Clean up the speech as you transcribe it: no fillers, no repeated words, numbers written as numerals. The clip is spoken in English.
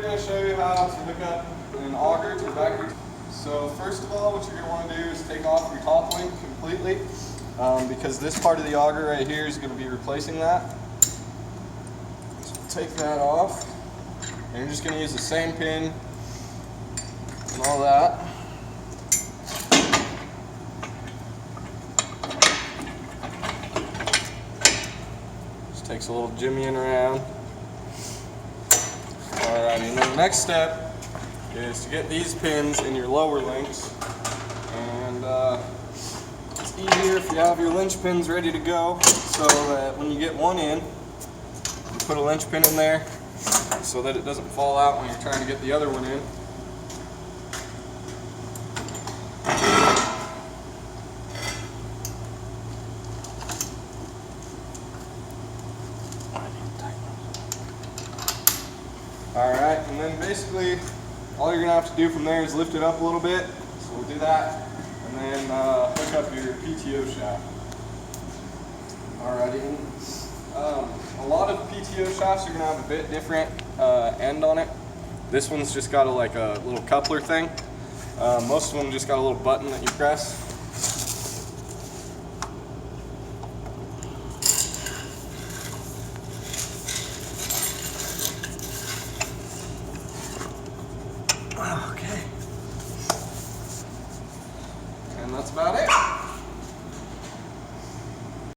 we're going to show you how to hook up an auger to the back of your. So first of all, what you're going to want to do is take off your top link completely, because this part of the auger right here is going to be replacing that. So take that off, and you're just going to use the same pin and all that. Just takes a little jimmying around. Alrighty, and then the next step is to get these pins in your lower links, and it's easier if you have your linch pins ready to go, so that when you get one in, you put a linch pin in there so that it doesn't fall out when you're trying to get the other one in. Alright, and then basically all you're going to have to do from there is lift it up a little bit. So we'll do that, and then hook up your PTO shaft. Alrighty, a lot of PTO shafts are going to have a bit different end on it. This one's just got a little coupler thing. Most of them just got a little button that you press. Okay. And that's about it.